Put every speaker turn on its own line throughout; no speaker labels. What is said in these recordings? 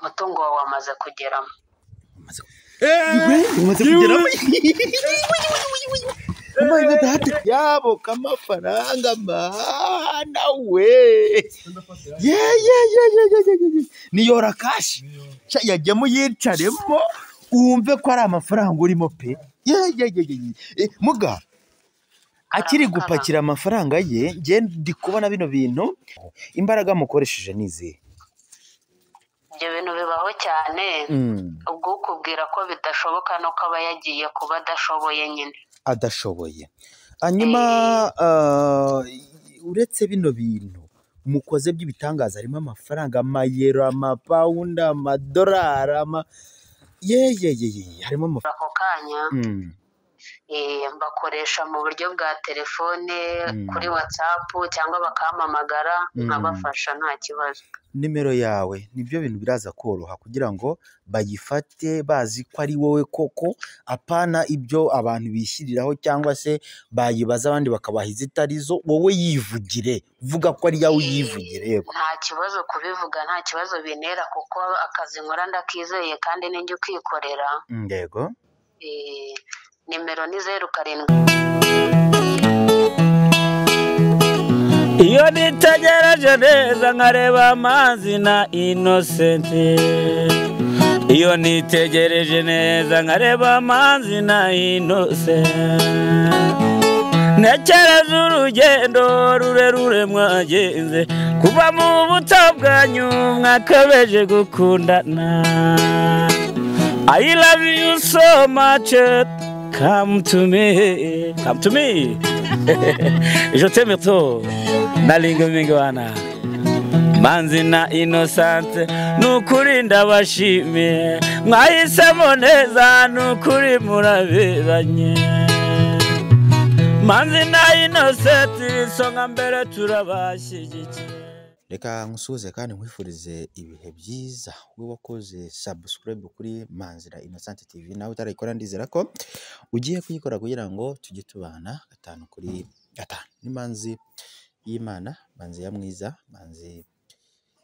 umutungo wawe wamaze kugeramo.
umaze kugeramo amaye data yabo kamafaranga mana we niyora kashi yajyamo yicaremo wumve ko ari amafaranga urimo pe muga akiri gupakira amafaranga ye nge ndi kubona bino bintu imbaraga mukoresheje nizihe?
Ibyo bintu bibaho cyane ubwo ukubwira ko bidashoboka no ko aba yagiye kuba adashoboye nyine
adashoboye. Hanyuma uretse bino bintu mukoze by'ibitangaza harimo amafaranga amayero amapawundi amadolari harimo
ako kanya mbakoresha mu buryo bwa telefone kuri WhatsApp cyangwa bakampamagara nkabafasha nta kibazo.
Nimero yawe nibyo bintu biraza koroha kugira ngo bayifate bazi ko ari wowe koko apana ibyo abantu bishyiriraho cyangwa se bayibaza abandi bakabaha izitarizo wowe yivugire vuga ko ari yawe yivugire. Yego
nta kibazo kubivuga nta kibazo binera kuko akazi nkora ndakizeye kandi ninjye ukikorera.
Yego
nimero ni 07.
Iyo nitegereje neza nkareba amazi na Innocent, iyo nitegereje neza nkareba amazi na Innocent, ntekereza urugendo rurerure mwagenze kuva mu buto bwanyu mwakabeje gukundana. I love you so much. Come to me, come to me. Je t'aime trop. Nalingo mingwana. Manzi na Innocent nukuri ndabashimiye mwahisemo neza nukuri muraberanye. Manzi na Innocent songa mbere turabashyigikiye.
Reka nkusuze kandi nkwifurize ibihe byiza we wakoze subscribe kuri Manzira Innocent TV nawe utarayikora ndizera ko ugiye kuyikora kugira ngo tujye tubana 5 kuri 5. Ni Manzi y'Imana, Manzi ya mwiza, Manzi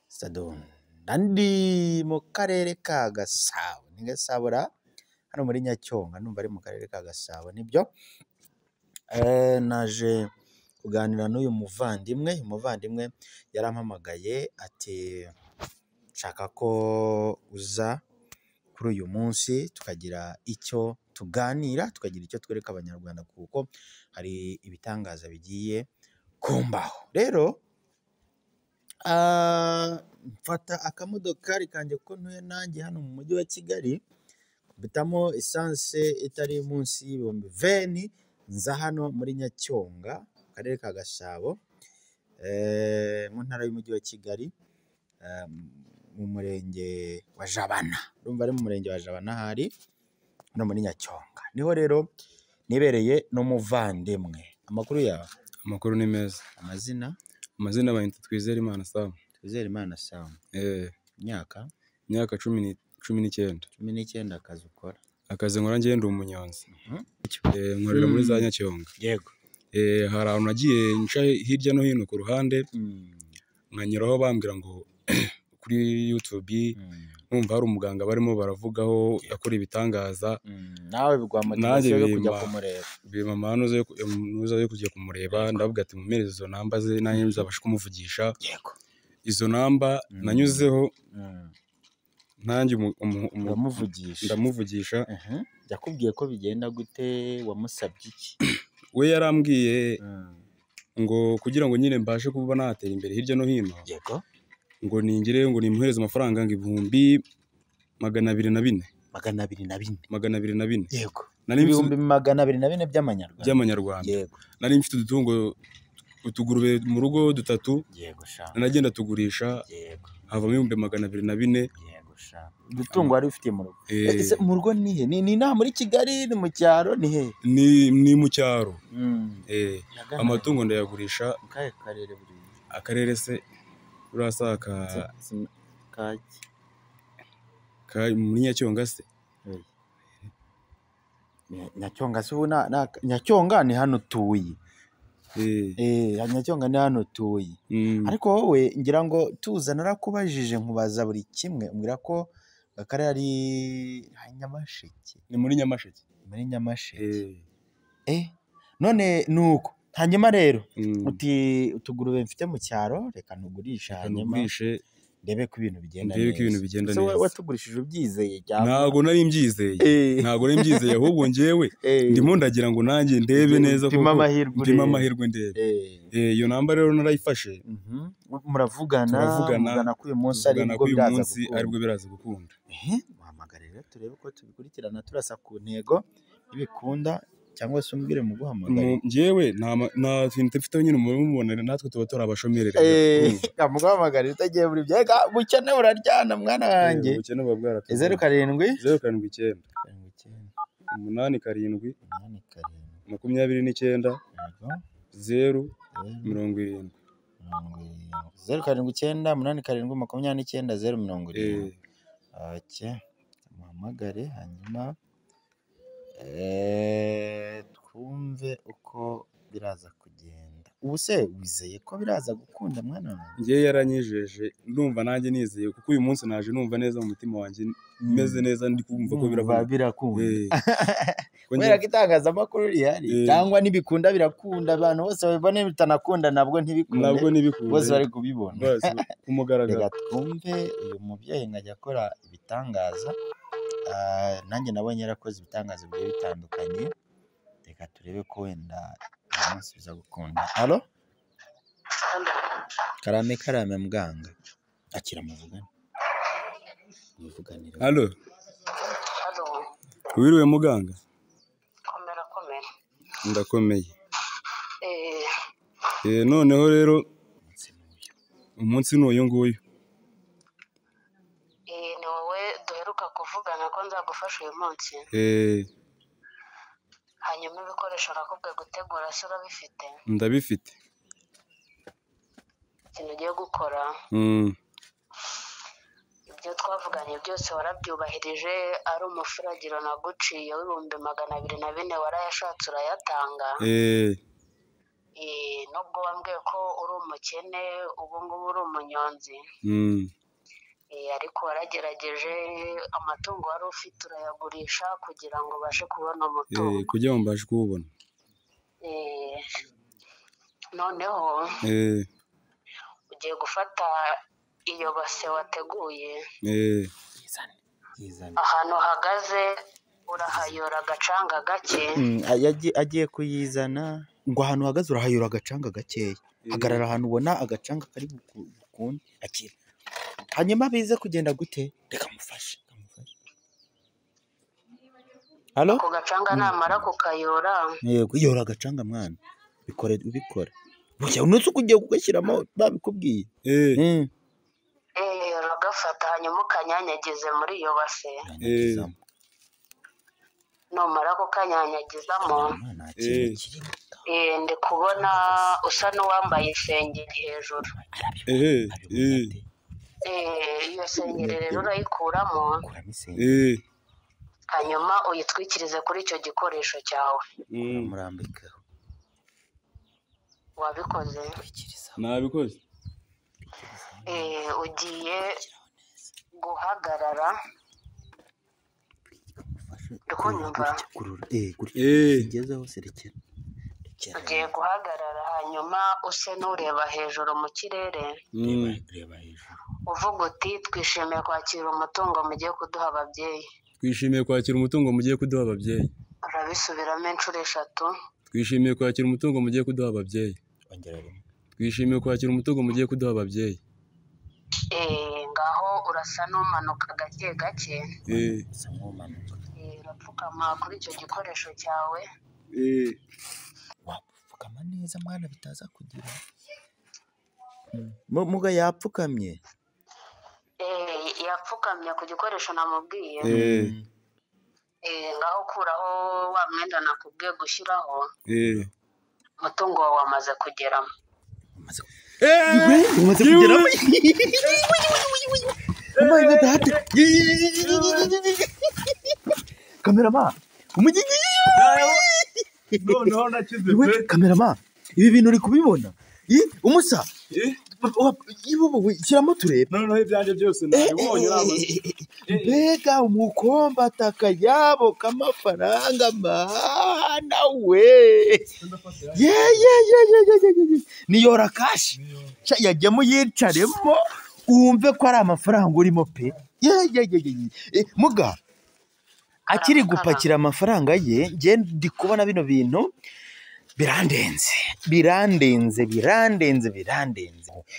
Sadon nandi mu karere ka Gasabo ni Gasabura hano muri Nyacyonga numva ari mu karere ka Gasabo nibyo. Naje kuganira n'uyu muvandimwe yarampamagaye ati nshaka ko uza kuri uyu munsi tukagira icyo tuganira tukagira icyo twereka abanyarwanda kuko hari ibitangaza bigiye kumbaho. Rero mfata akamodoka kanjye kuko ntuye nanjye hano mu mujyi wa Kigali bitamo essence itari munsi y'ibihumbi 20 nza hano muri Nyacyonga karere ka Gasabo mu ntara y'umujyi wa Kigali mu murenge wa Jabana urumva ari mu murenge wa Jabana hari no muri Nyacyonga niho rero nibereye n'umuvandimwe. Amakuru yawe?
Amakuru ni meza.
Amazina
bayita Twizerimana Sam.
Twizerimana Sam. Myaka 19 akazi ukora?
Akazi nkora ngende umunyonzi. Nkorera muri za Nyacyonga.
Yego
hari ahantu nagiye nca hirya no hino ku ruhande nkanyuraho bambwira ngo kuri YouTube numva hari umuganga barimo baravugaho yakora ibitangaza
nawe bigwamategeko yo kujya kumureba
bimama nuza yo kujya kumureba ndavuga ati mumereze izo namba ze nanjye nzabasha kumuvugisha.
Yego
izo namba nanyuzeho ntanjye ndamuvugisha.
Yakubwiye ko bigenda gute? Wamusabye iki?
We yarambwiye ngo kugira ngo nyine mbashe kuba natera imbere hirya no hino.
Yego
ngo ningire ngo nimuhereze amafaranga ngo 224.
224? Yego
ibihumbi
224 by'amanyarwanda.
Yego nari mfite udutungo utugurube mu rugo 3.
Yego sha
nagenda tugurisha.
Yego
havamo 224.
Yego sha udutungo wari ufite mu rugo. Ese mu rugo ni he? Ni nta muri Kigali ni mu cyaro ni he?
Ni mu cyaro. Amatungo ndayagurisha.
Kahe karere buri?
Akarere se urasaka ka muri Nyacyonga se?
Nyacyonga se Nyacyonga ni hano tuyi. Nyacyonga ni hano tuye. Ariko wowe ngira ngo tuza narakubajije nkubaza buri kimwe umbwira ko akarere ari Nyamasheke.
Ni muri Nyamasheke.
Muri Nyamasheke. None nuko hanyuma rero uti utugurube mfite mu cyaro reka ntugurisha hanyuma ndebe ko ibintu bigenda neza. So watugurishije ubyizeye cyane?
Ntago nari mbyizeye ahubwo njyewe ndimo ndagira ngo nanjye ndebe neza
ko
ndima amahirwe ndebe. Iyo namba rero narayifashe.
Muravugana ko uyu munsi
aribwo biraza gukunda.
Muhamagare rero turebe ko tubikurikirana turasa ku ntego ibikunda cyangwa se umbwire mu guhamagara.
Njyewe nta kintu mfite nyine mubibonera natwe tuba turi abashomeri.
Muguhamagara utagiye buri byega bukene buraryana mwana wanjye.
Bukene buba bwaratuje.
07
079 87 29 0 70
079 87 29 070. Muhamagare hanyuma twumve uko biraza kugenda. Ubu se wizeye ko biraza gukunda mwana wanjye?
Ngiye yaranyijeje ndumva nanjye nizeye kuko uyu munsi naje numva neza mu mutima wanjye meze neza ndi kumva ko
birakunda. Kubera ko itangazamakuru rihari cyangwa nibikunda birakunda abantu bose babibone bitanakunda nabwo ntibikunde bose bari kubibona.
Kumugaragara
reka twumve uyu mubyeyi ngajya akora ibitangaza. Nanjye nabonye yarakoze ibitangazo bigiye bitandukanye. Reka turebe ko wenda uyu munsi biza gukunda. Halo? Karame muganga. Akira muvugane. Muvuganire.
Halo? Wiriwe muganga?
Komera.
Ndakomeye. Noneho rero umunsi n'uyu nguyu.
Ni wowe duheruka kuvugana ko nzagufasha uyu munsi. Hanyuma ibikoresho nakubwiye gutegura se urabifite?
Ndabifite.
Ikintu ugiye gukora ibyo twavuganye byose warabyubahirije. Ari umufuragiro naguciye w'ibihumbi 204 warayashatse urayatanga. Nubwo wambwiye ko uri umukene ubu ngubu uri umunyonzi. Ariko waragerageje amatungo wari ufite urayagurisha kugira ngo ubashe kubona umutungo.
Kugira ngo mbashe kuwubona.
Noneho ugiye gufata iyo base wateguye. Ahantu uhagaze urahayora agacanga gake.
Agiye kuyizana ngo ahantu uhagaze urahayora agacanga gakeya. Hagarara ahantu ubona agacanga kari bukunde akira. Hanyuma bize kugenda gute? Reka mufashe. Halo?
Ako gacanga namara kukayora.
Yego yora agacanga mwana. Ubikora. Burya unutse ugiye kugashyiramo babikubwiye.
Uragafata hanyuma ukanyanyagize muri iyo base. Numara kukanyanyagizamo. Ndi kubona usa n'uwambaye isengeri hejuru. Iyo sengeri rero urayikuramo. Hanyuma uyitwikirize kuri icyo gikoresho cyawe.
Murambikeho.
Wabikoze?
Nabikoze.
Ugiye guhagarara. Dukunyumva?
Gezaho serekera.
Ugiye guhagarara hanyuma use n'ureba hejuru mu kirere.
Reba hejuru.
Uvuga uti twishimiye kwakira umutungo mugiye kuduha ababyeyi.
Twishimiye kwakira umutungo mugiye kuduha ababyeyi.
Urabisubiramo inshuro 3.
Twishimiye kwakira umutungo mugiye kuduha ababyeyi. Twishimiye kwakira umutungo mugiye kuduha ababyeyi.
Ngaho urasa n'umanuka gake gake.
Usa n'umanuka.
Urapfukama kuri icyo gikoresho cyawe.
Wapfukama neza mwana bitaza kugira. Muga yapfukamye.
Yapfukamye ku gikoresho namubwiye. Ngaho kuraho wa mwenda nakubwiye gushyiraho. Umutungo wawe wamaze kugeramo.
Umaze kugeramo. Kameraman.
Noneho nakize
Kameraman. ibi bintu uri kubibona umusa shyiramo turebe
noneho ibyanjye byose nabibonye
mbega umukombata akayabo k'amafaranga mana we niyo rakashi yajyamo yicaremo wumve ko ari amafaranga urimo pe muga akiri gupakira amafaranga ye njye ndi kubona bino bintu birandenze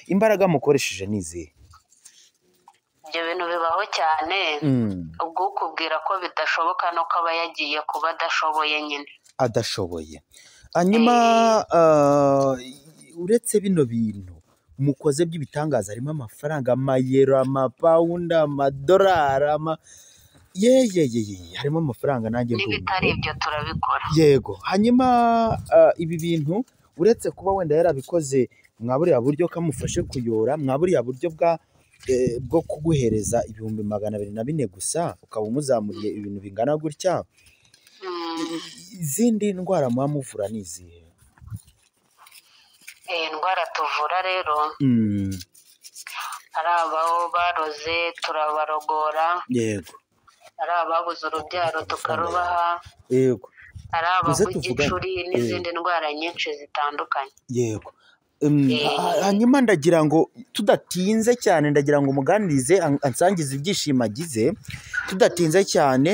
imbaraga mukoresheje n'izihe
ibyo bintu bibaho cyane ubwo ukubwira ko bidashoboka no aba yagiye kuba adashoboye nyine
adashoboye hanyuma uretse bino bintu mukoze by'ibitangaza harimo amafaranga amayero amapawundi amadolari harimo amafaranga nanjye
n'ibitari ibyo turabikora
yego hanyuma ibi bintu uretse kuba wenda yarabikoze mwaburiya buryo kamufashe kuyora mwaburiya buryo bwo kuguhereza 240 gusa ukaba umuzamuriye ibintu bingana gutya izindi ndwara muba muvura n'izihe
indwara tuvura rero ari abaho baroze turabarogora
yego
ari ababuze urubyaro tukarubaha
yego
ari abavuga igicuri n'izindi ndwara nyinshi zitandukanye
yego hanyuma ndagira ngo tudatinze cyane ndagira ngo umuganirize ansangize ibyishimo agize tudatinze cyane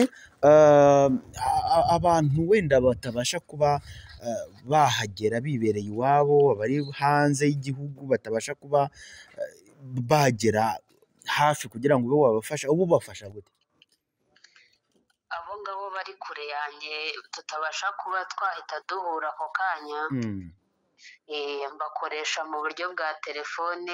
abantu wenda batabasha kuba bahagera bibereye iwabo abari hanze y'igihugu batabasha kuba bagera hafi kugira ngo ube wabafasha ubu bafasha gute
abo ngabo bari kure yanjye tutabasha kuba twahita duhura ako kanya mbakoresha mu buryo bwa telefone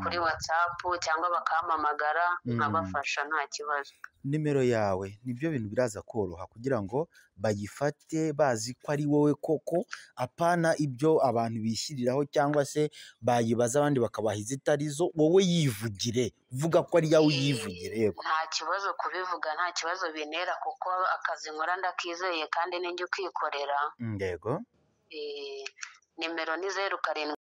kuri WhatsApp cyangwa bakampamagara nkabafasha nta kibazo
nimero yawe nibyo bintu biraza koroha kugira ngo bayifate bazi ko ari wowe koko apana ibyo abantu bishyiriraho cyangwa se bayibaza abandi bakabaha izitarizo wowe yivugire vuga ko ari yawe yivugire yego
nta kibazo kubivuga nta kibazo bintera kuko akazi nkora ndakizeye kandi ninjye ukikorera
yego
nimero ni 07